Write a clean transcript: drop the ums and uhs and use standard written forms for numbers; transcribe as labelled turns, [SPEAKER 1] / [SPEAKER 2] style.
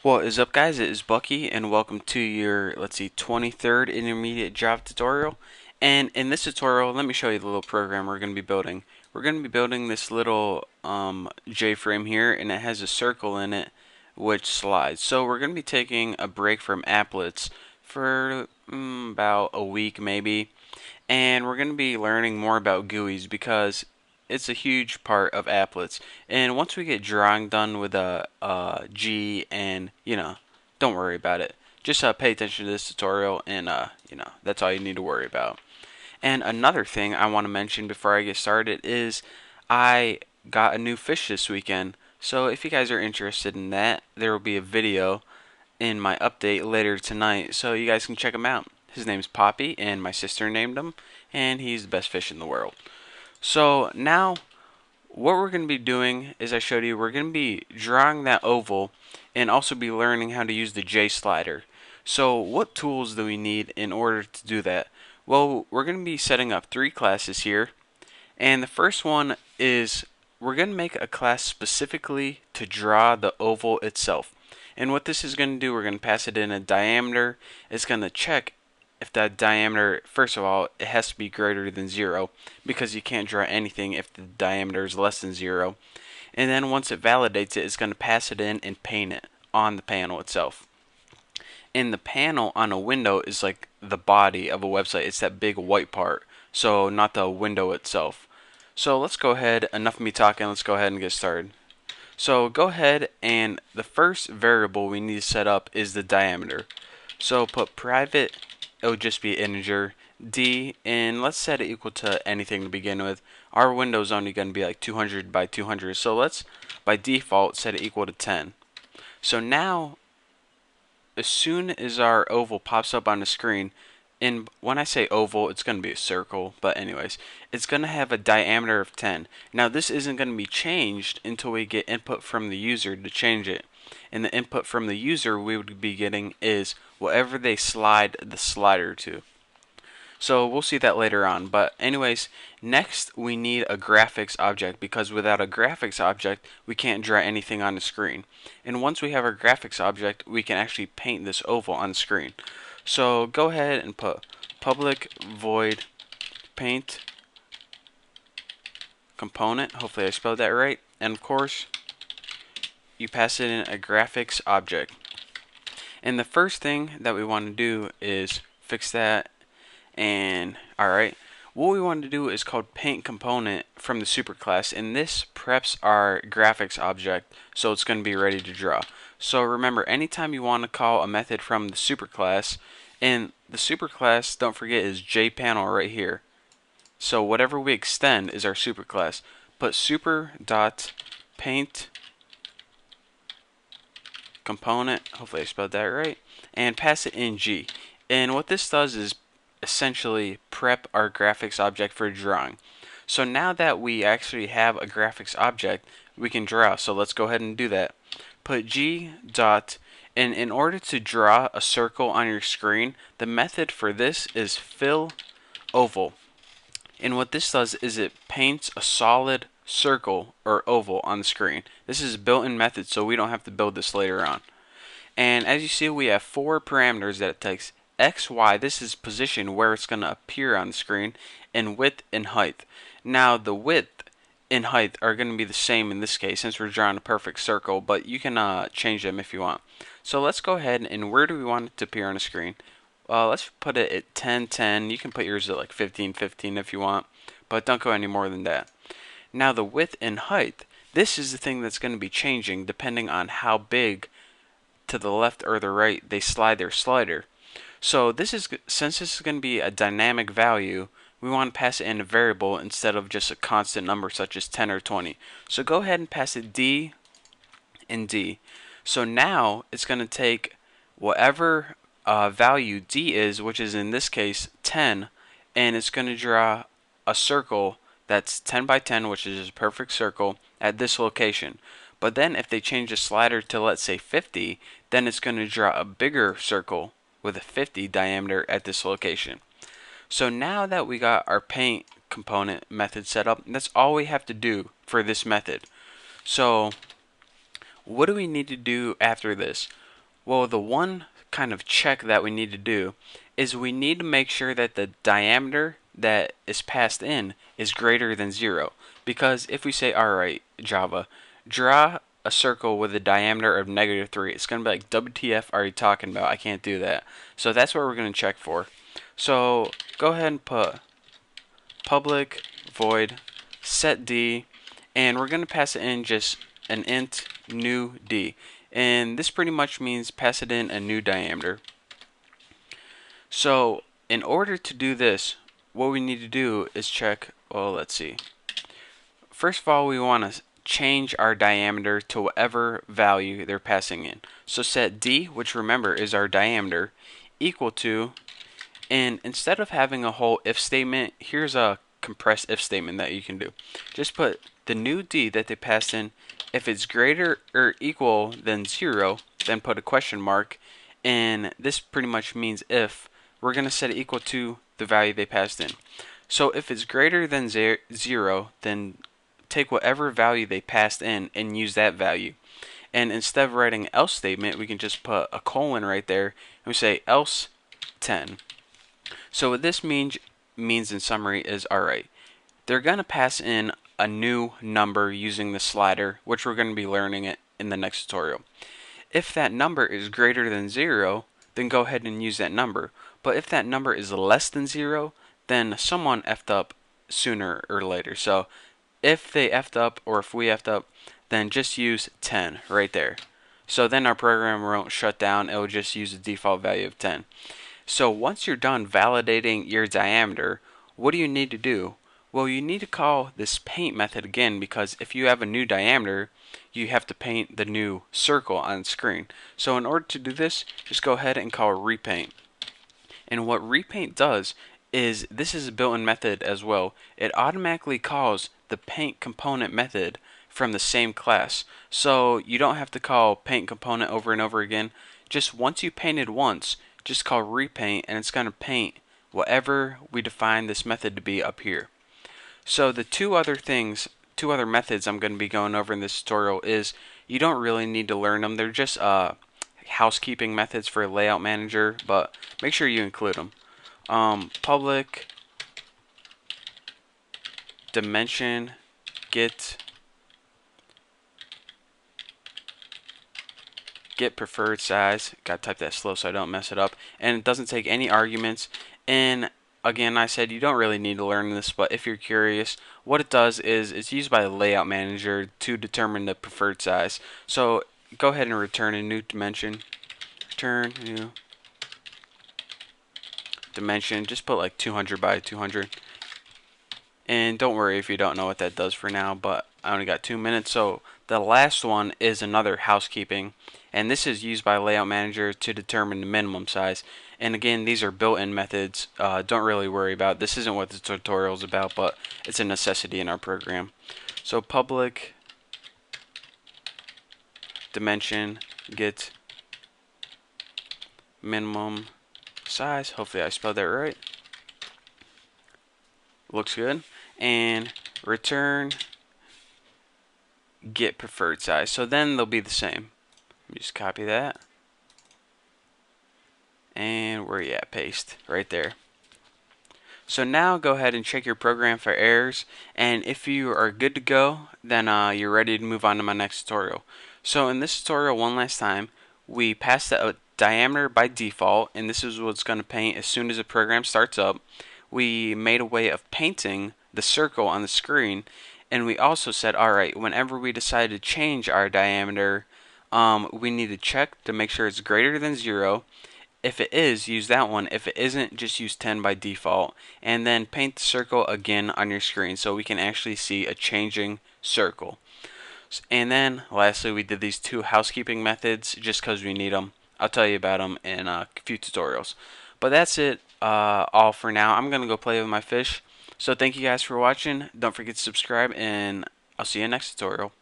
[SPEAKER 1] What is up, guys? It is Bucky and welcome to your, 23rd intermediate Java tutorial. And in this tutorial, let me show you the little program we're going to be building. We're going to be building this little J-frame here, and it has a circle in it which slides. So we're going to be taking a break from applets for about a week maybe, and we're going to be learning more about GUIs because it's a huge part of applets. And once we get drawing done with a G, and don't worry about it. Just pay attention to this tutorial, and that's all you need to worry about. And another thing I want to mention before I get started is I got a new fish this weekend. So if you guys are interested in that, there will be a video in my update later tonight, so you guys can check him out. His name's Poppy, and my sister named him, and he's the best fish in the world. So now what we're going to be doing is I showed you we're going to be drawing that oval and also be learning how to use the J slider. So what tools do we need in order to do that? Well, we're going to be setting up 3 classes here, and the first one is we're going to make a class specifically to draw the oval itself. And what this is going to do, we're going to pass it in a diameter. It's going to check if that diameter, first of all, it has to be greater than 0 because you can't draw anything if the diameter is less than 0. And then once it validates it, it's going to pass it in and paint it on the panel itself. And the panel on a window is like the body of a website. It's that big white part, so not the window itself. So let's go ahead, enough of me talking, let's go ahead and get started. So go ahead, and the first variable we need to set up is the diameter. So put private, it'll just be integer, d, and let's set it equal to anything to begin with. Our window's only going to be like 200 by 200, so let's by default set it equal to 10. So now as soon as our oval pops up on the screen, and when I say oval, it's going to be a circle, but anyways, it's going to have a diameter of 10. Now this isn't going to be changed until we get input from the user to change it. And the input from the user we would be getting is whatever they slide the slider to. So we'll see that later on. But anyways, next we need a graphics object, because without a graphics object we can't draw anything on the screen. And once we have our graphics object, we can actually paint this oval on the screen. So go ahead and put public void paint component. Hopefully I spelled that right. And of course you pass it in a graphics object. And the first thing that we want to do is fix that. And alright, what we want to do is called paint component from the superclass, and this preps our graphics object so it's going to be ready to draw. So remember, anytime you want to call a method from the superclass, and the superclass, don't forget, is jpanel right here. So whatever we extend is our superclass. Put super dot paint component, hopefully I spelled that right, and pass it in G. And what this does is essentially prep our graphics object for drawing. So now that we actually have a graphics object, we can draw. So let's go ahead and do that. Put G dot, and in order to draw a circle on your screen, the method for this is fill oval. And what this does is it paints a solid circle or oval on the screen. This is a built-in method, so we don't have to build this later on. And as you see, we have 4 parameters that it takes. X, Y, this is position where it's going to appear on the screen, and width and height. Now the width and height are going to be the same in this case since we're drawing a perfect circle, but you can change them if you want. So let's go ahead, and where do we want it to appear on the screen? Let's put it at 10, 10. You can put yours at like 15, 15 if you want, but don't go any more than that. Now the width and height, this is the thing that's going to be changing depending on how big to the left or the right they slide their slider. So since this is going to be a dynamic value, we want to pass it in a variable instead of just a constant number such as 10 or 20. So go ahead and pass it D and D. So now it's going to take whatever value D is, which is in this case 10, and it's going to draw a circle that's 10 by 10, which is a perfect circle at this location. But then if they change the slider to, let's say, 50, then it's going to draw a bigger circle with a 50 diameter at this location. So now that we got our paint component method set up, that's all we have to do for this method. So What do we need to do after this? Well, the one kind of check that we need to do is we need to make sure that the diameter that is passed in is greater than 0. Because if we say, alright, Java, draw a circle with a diameter of -3, it's going to be like, WTF are you talking about? I can't do that. So that's what we're going to check for. So go ahead and put public void set d, and we're going to pass it in just an int new d. And this pretty much means pass it in a new diameter. So in order to do this, what we need to do is check, well, let's see. First of all, we want to change our diameter to whatever value they're passing in. So set d, which remember is our diameter, equal to, and instead of having a whole if statement, here's a compressed if statement that you can do. Just put the new d that they passed in. If it's greater or equal than 0, then put a question mark, and this pretty much means if. We're going to set it equal to the value they passed in. So if it's greater than 0, then take whatever value they passed in and use that value. And instead of writing else statement, we can just put a colon right there, and we say else 10. So what this means in summary is, alright, they're going to pass in a new number using the slider, which we're going to be learning it in the next tutorial. If that number is greater than 0, then go ahead and use that number. But if that number is less than 0, then someone effed up sooner or later. So if they effed up, or if we effed up, then just use 10 right there. So then our program won't shut down, it will just use the default value of 10. So once you're done validating your diameter, what do you need to do? Well, you need to call this paint method again, because if you have a new diameter, you have to paint the new circle on screen. So in order to do this, just go ahead and call repaint. And what repaint does is, this is a built-in method as well. It automatically calls the paint component method from the same class. So you don't have to call paint component over and over again. Just once you painted once, just call repaint, and it's going to paint whatever we define this method to be up here. So the two other methods I'm going to be going over in this tutorial is, you don't really need to learn them. They're just housekeeping methods for Layout Manager, but make sure you include them. Public dimension get preferred size. Gotta type that slow so I don't mess it up. And it doesn't take any arguments. And again, I said you don't really need to learn this, but if you're curious, what it does is it's used by the Layout Manager to determine the preferred size. So go ahead and return a new dimension. Return new dimension. Just put like 200 by 200. And don't worry if you don't know what that does for now, but I only got 2 minutes. So the last one is another housekeeping, and this is used by Layout Manager to determine the minimum size. And again, these are built-in methods. Don't really worry about it. This isn't what the tutorial is about, but it's a necessity in our program. So public dimension get minimum size. Hopefully I spelled that right. Looks good. And return get preferred size. So then they'll be the same. Let me just copy that. And where you at? Paste right there. So now go ahead and check your program for errors, and if you are good to go, then you're ready to move on to my next tutorial. So in this tutorial, one last time, we passed a diameter by default, and this is what's going to paint as soon as the program starts up. We made a way of painting the circle on the screen, and we also said, alright, whenever we decide to change our diameter, we need to check to make sure it's greater than 0. If it is, use that one. If it isn't, just use 10 by default. And then paint the circle again on your screen so we can actually see a changing circle. And then, lastly, we did these two housekeeping methods just because we need them. I'll tell you about them in a few tutorials. But that's it all for now. I'm going to go play with my fish. So thank you guys for watching. Don't forget to subscribe, and I'll see you in the next tutorial.